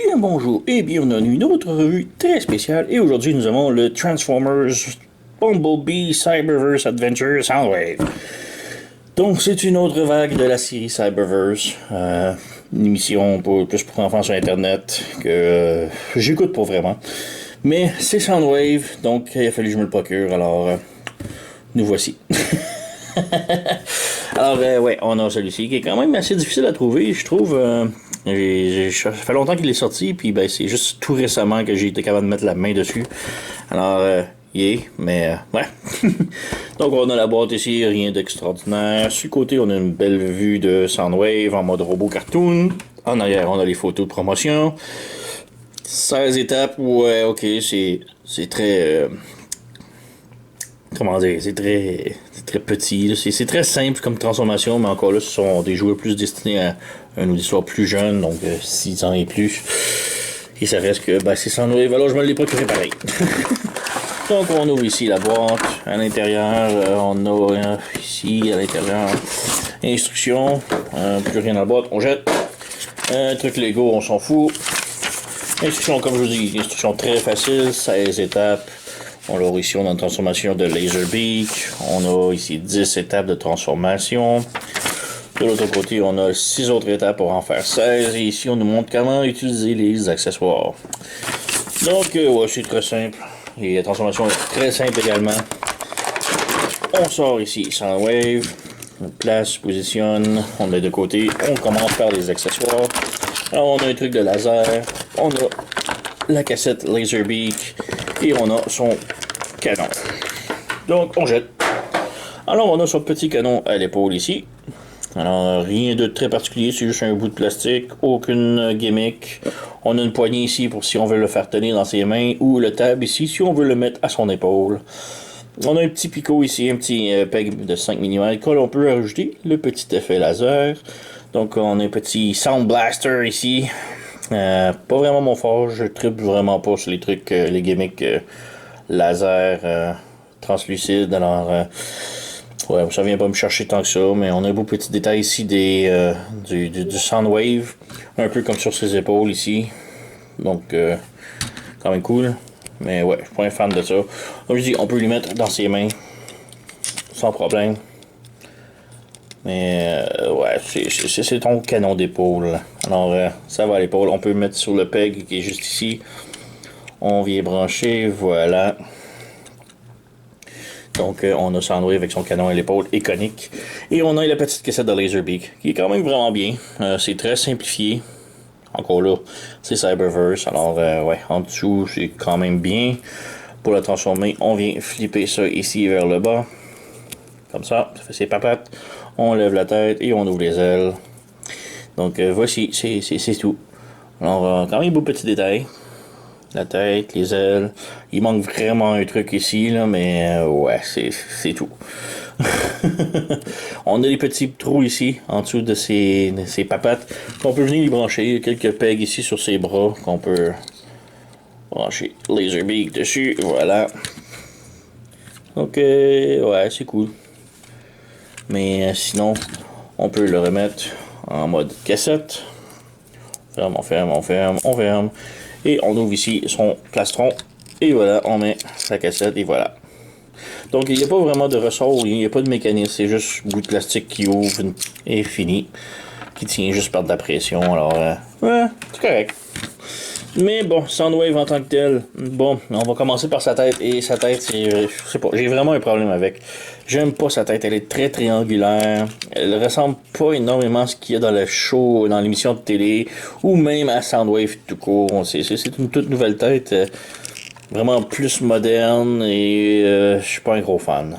Bien bonjour et bienvenue à une autre revue très spéciale. Et aujourd'hui, nous avons le Transformers Bumblebee Cyberverse Adventure Soundwave. Donc, c'est une autre vague de la série Cyberverse. Une émission plus pour enfants sur Internet que j'écoute pas vraiment. Mais c'est Soundwave, donc il a fallu que je me le procure. Alors, nous voici. Alors, ouais, on a celui-ci qui est quand même assez difficile à trouver, je trouve. Ça fait longtemps qu'il est sorti, puis ben, c'est juste tout récemment que j'ai été capable de mettre la main dessus. Alors, mais ouais. Donc, on a la boîte ici, rien d'extraordinaire. Sur le côté, on a une belle vue de Soundwave en mode robot cartoon. En arrière, on a les photos de promotion. 16 étapes, ouais, ok, c'est très. Comment dire, c'est très petit. C'est très simple comme transformation, mais encore là, ce sont des joueurs plus destinés à un auditoire plus jeune, donc 6 ans et plus. Et ça reste que c'est Soundwave, alors je me l'ai procuré pareil. Donc on ouvre ici la boîte. À l'intérieur, on a ici à l'intérieur instructions. Plus rien dans la boîte, on jette. Truc Lego, on s'en fout. Instructions, comme je vous dis, instructions très faciles, 16 étapes. On a ici, on a une transformation de Laserbeak. On a ici 10 étapes de transformation. De l'autre côté, on a 6 autres étapes pour en faire 16. Et ici, on nous montre comment utiliser les accessoires. Donc, ouais, c'est très simple. Et la transformation est très simple également. On sort ici Soundwave. On place, positionne. On met de côté. On commence par les accessoires. Alors, on a un truc de laser. On a la cassette Laserbeak. Et on a son canon. Donc, on jette. Alors, on a son petit canon à l'épaule ici. Alors, rien de très particulier, c'est juste un bout de plastique, aucune gimmick. On a une poignée ici pour si on veut le faire tenir dans ses mains, ou le tab ici si on veut le mettre à son épaule. On a un petit picot ici, un petit peg de 5 mm que l'on peut rajouter, le petit effet laser. Donc, on a un petit Sound Blaster ici. Pas vraiment mon fort, je tripe vraiment pas sur les trucs, les gimmicks laser translucide. Alors, ouais, ça vient pas me chercher tant que ça, mais on a un beau petit détail ici du Soundwave, un peu comme sur ses épaules ici. Donc, quand même cool. Mais ouais, je suis pas un fan de ça. Comme je dis, on peut lui mettre dans ses mains sans problème. Mais ouais, c'est ton canon d'épaule. Alors, ça va à l'épaule. On peut le mettre sur le peg qui est juste ici. On vient brancher, voilà. Donc, on a Soundwave avec son canon à l'épaule iconique. Et on a la petite cassette de Laserbeak, qui est quand même vraiment bien. C'est très simplifié. Encore là, c'est Cyberverse. Alors, ouais, en dessous, c'est quand même bien. Pour la transformer, on vient flipper ça ici vers le bas. Comme ça fait ses papates. On lève la tête et on ouvre les ailes. Donc, voici, c'est tout. Alors, quand même, beau petit détail. La tête, les ailes. Il manque vraiment un truc ici, là, mais ouais, c'est tout. On a des petits trous ici, en dessous de ces papates, qu'on peut venir y brancher. Il y a quelques pegs ici sur ses bras, qu'on peut brancher Laserbeak dessus, voilà. Donc, ouais, c'est cool. Mais sinon, on peut le remettre en mode cassette. On ferme. Et on ouvre ici son plastron. Et voilà, on met sa cassette et voilà. Donc il n'y a pas vraiment de ressort, il n'y a pas de mécanisme, c'est juste un bout de plastique qui ouvre et fini. Qui tient juste par de la pression, alors ouais, c'est correct. Mais bon, Soundwave en tant que tel, bon, on va commencer par sa tête. Et sa tête, je sais pas, j'ai vraiment un problème avec. J'aime pas sa tête, elle est très triangulaire. Elle ressemble pas énormément à ce qu'il y a dans le show, dans l'émission de télé, ou même à Soundwave tout court. C'est une toute nouvelle tête, vraiment plus moderne, et je suis pas un gros fan.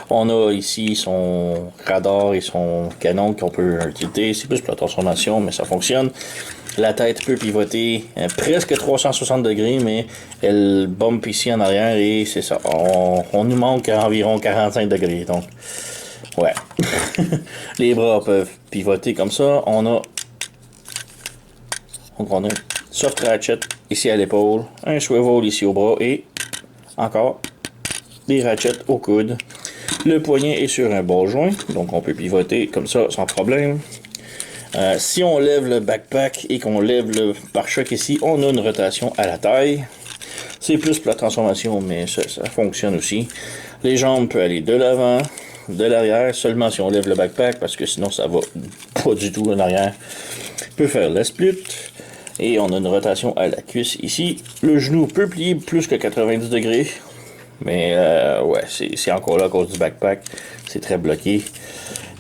On a ici son radar et son canon qu'on peut utiliser. C'est plus pour la transformation, mais ça fonctionne. La tête peut pivoter presque 360 degrés, mais elle bump ici en arrière et c'est ça. On nous manque environ 45 degrés. Donc, ouais. Les bras peuvent pivoter comme ça. On a soft ratchet ici à l'épaule, un swivel ici au bras et encore des ratchets au coude. Le poignet est sur un ball joint, donc on peut pivoter comme ça sans problème. Si on lève le backpack et qu'on lève le pare-choc ici, on a une rotation à la taille. C'est plus pour la transformation, mais ça fonctionne aussi. Les jambes peuvent aller de l'avant, de l'arrière, seulement si on lève le backpack, parce que sinon ça va pas du tout en arrière. On peut faire la split. Et on a une rotation à la cuisse ici. Le genou peut plier plus que 90 degrés. Mais ouais, c'est encore là à cause du backpack. C'est très bloqué.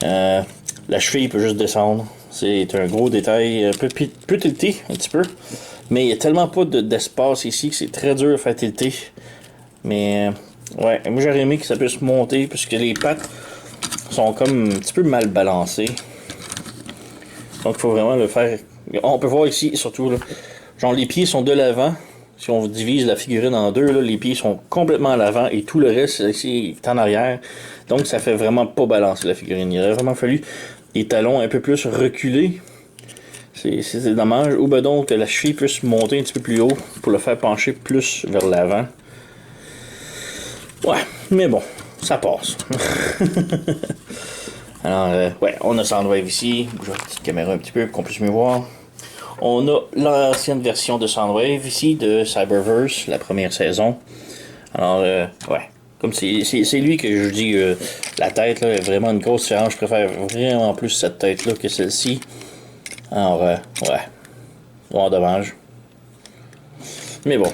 La cheville peut juste descendre. C'est un gros détail, un peu tilté, un petit peu. Mais il n'y a tellement pas d'espace ici que c'est très dur à faire tilter. Mais ouais, moi j'aurais aimé que ça puisse monter, puisque les pattes sont comme un petit peu mal balancées. Donc il faut vraiment le faire. On peut voir ici, surtout, là, genre les pieds sont de l'avant. Si on divise la figurine en deux, là, les pieds sont complètement à l'avant et tout le reste ici est en arrière. Donc ça fait vraiment pas balancer la figurine. Il aurait vraiment fallu des talons un peu plus reculés. C'est dommage. Ou ben donc que la cheville puisse monter un petit peu plus haut pour le faire pencher plus vers l'avant. Ouais, mais bon, ça passe. Alors, ouais, on a Soundwave ici. Je vais la petite caméra un petit peu pour qu'on puisse mieux voir. On a l'ancienne version de Soundwave ici, de Cyberverse, la première saison. Alors, ouais, comme c'est lui que je dis, la tête là, est vraiment une grosse différence. Je préfère vraiment plus cette tête-là que celle-ci. Alors, ouais, bon, dommage. Mais bon.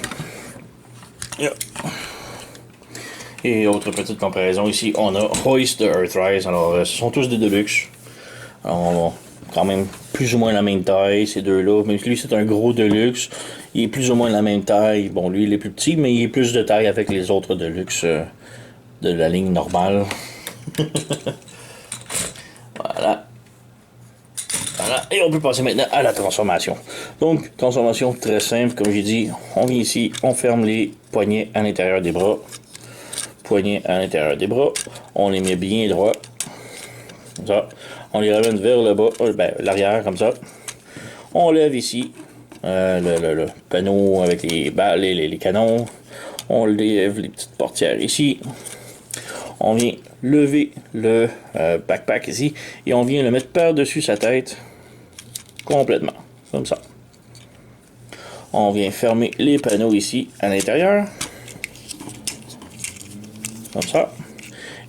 Yeah. Et autre petite comparaison ici, on a Hoist de Earthrise. Alors, ce sont tous des Deluxe. Alors, on a quand même plus ou moins la même taille, ces deux-là. Même si lui, c'est un gros Deluxe. Il est plus ou moins la même taille. Bon, lui, il est plus petit, mais il est plus de taille avec les autres Deluxe de la ligne normale. Voilà. Voilà. Et on peut passer maintenant à la transformation. Donc, transformation très simple, comme j'ai dit. On vient ici, on ferme les poignets à l'intérieur des bras. Poignets à l'intérieur des bras. On les met bien droits. Comme ça. On les ramène vers le bas, l'arrière, comme ça. On lève ici le panneau avec les canons. On lève les petites portières ici. On vient lever le backpack ici. Et on vient le mettre par-dessus sa tête. Complètement. Comme ça. On vient fermer les panneaux ici à l'intérieur. Comme ça.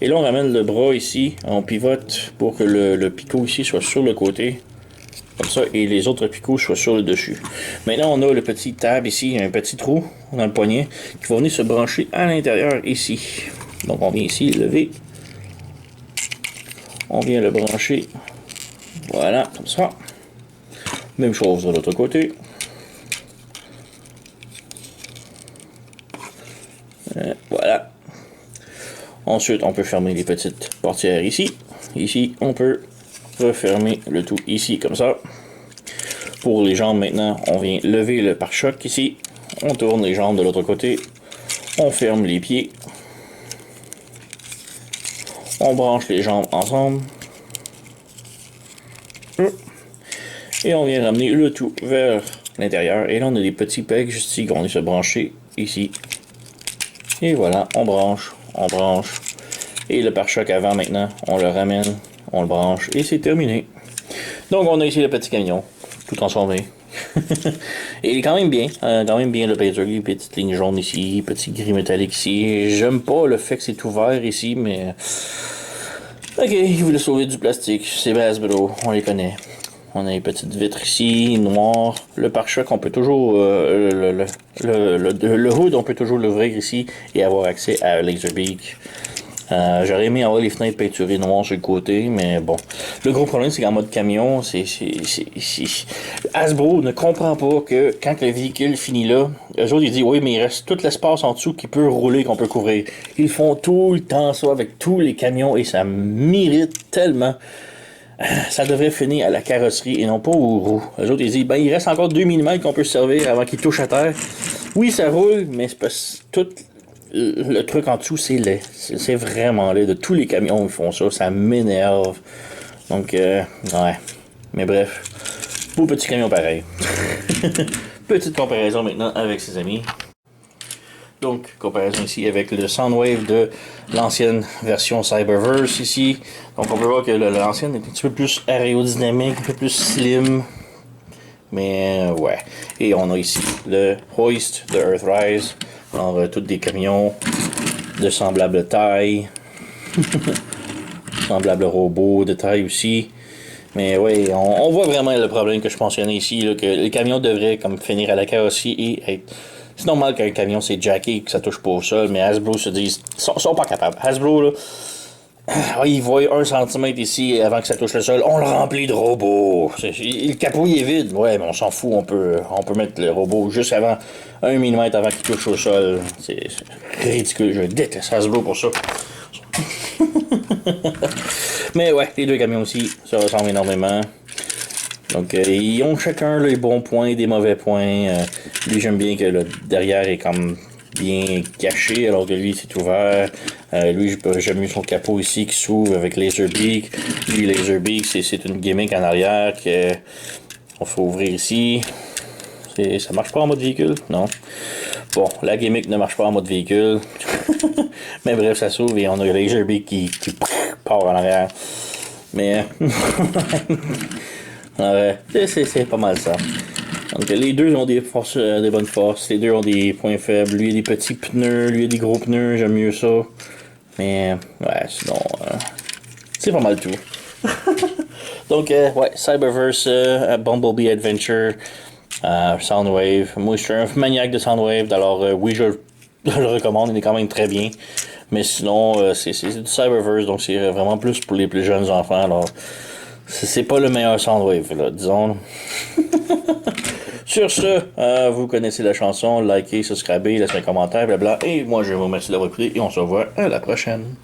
Et là, on ramène le bras ici, on pivote pour que le picot ici soit sur le côté, comme ça, et les autres picots soient sur le dessus. Maintenant, on a le petit tab ici, un petit trou dans le poignet, qui va venir se brancher à l'intérieur ici. Donc, on vient ici lever, on vient le brancher, voilà, comme ça. Même chose de l'autre côté. Voilà. Ensuite, on peut fermer les petites portières ici. Ici, on peut refermer le tout ici, comme ça. Pour les jambes, maintenant, on vient lever le pare-choc ici. On tourne les jambes de l'autre côté. On ferme les pieds. On branche les jambes ensemble. Et on vient ramener le tout vers l'intérieur. Et là, on a des petits pegs juste ici qui vont se brancher ici. Et voilà, on branche. Et le pare-choc avant maintenant, on le ramène, on le branche et c'est terminé. Donc on a ici le petit camion, tout transformé. Et il est quand même bien le painter, les petites lignes jaunes ici, petit gris métallique ici. J'aime pas le fait que c'est ouvert ici, mais... Ok, il voulait sauver du plastique, c'est Hasbro, on les connaît. On a les petites vitres ici, noires. Le pare-choc, on peut toujours... le hood, on peut toujours l'ouvrir ici et avoir accès à Laserbeak. J'aurais aimé avoir les fenêtres peinturées noires sur le côté, mais bon. Le gros problème, c'est qu'en mode camion, Hasbro ne comprend pas que quand le véhicule finit là, eux autres, ils disent, oui, mais il reste tout l'espace en dessous qui peut rouler, qu'on peut couvrir. Ils font tout le temps ça avec tous les camions et ça m'irrite tellement. Ça devrait finir à la carrosserie et non pas aux roues. Eux autres, ils disent, ben, il reste encore 2 mm qu'on peut se servir avant qu'il touche à terre. Oui, ça roule, mais c'est parce que tout le truc en dessous, c'est laid. C'est vraiment laid. De tous les camions, ils font ça. Ça m'énerve. Donc, ouais. Mais bref. Beau petit camion pareil. Petite comparaison maintenant avec ses amis. Donc, comparaison ici avec le Soundwave de l'ancienne version Cyberverse ici. Donc, on peut voir que l'ancienne est un petit peu plus aérodynamique, un peu plus slim. Mais ouais. Et on a ici le Hoist de Earthrise. Alors, tous des camions de semblable taille. Semblable robot de taille aussi. Mais oui, on voit vraiment le problème que je mentionnais ici, là, que le camion devrait comme finir à la carrosserie et être... C'est normal qu'un camion c'est jacké et que ça touche pas au sol, mais Hasbro se disent, sont pas capables. Hasbro, là, ils voient 1 centimètre ici avant que ça touche le sol, on le remplit de robots. Le capot il est vide, ouais, mais on s'en fout, on peut mettre le robot juste avant 1 millimètre avant qu'il touche au sol. C'est ridicule, je déteste Hasbro pour ça. Mais ouais, les deux camions aussi se ressemblent énormément. Donc, ils ont chacun les bons points et des mauvais points. Lui, j'aime bien que le derrière est comme bien caché, alors que lui, c'est ouvert. Lui, j'aime mieux son capot ici qui s'ouvre avec Laserbeak. Lui, Laserbeak, c'est une gimmick en arrière qu'on faut ouvrir ici. Ça marche pas en mode véhicule? Non. Bon, la gimmick ne marche pas en mode véhicule. Mais bref, ça s'ouvre et on a Laserbeak qui part en arrière. Mais... ouais, c'est pas mal ça. Donc les deux ont des forces, des bonnes forces. Les deux ont des points faibles. Lui a des petits pneus, lui a des gros pneus. J'aime mieux ça. Mais ouais, sinon... c'est pas mal tout. Donc, ouais, Cyberverse, Bumblebee Adventure... Soundwave. Moi, je suis un maniaque de Soundwave, alors oui, je le recommande, il est quand même très bien. Mais sinon, c'est du Cyberverse, donc c'est vraiment plus pour les plus jeunes enfants. Alors, c'est pas le meilleur Soundwave, là, disons. Sur ce, vous connaissez la chanson, likez, subscribez, laissez un commentaire, blabla. Et moi, je vous remercie d'avoir écouté et on se revoit à la prochaine.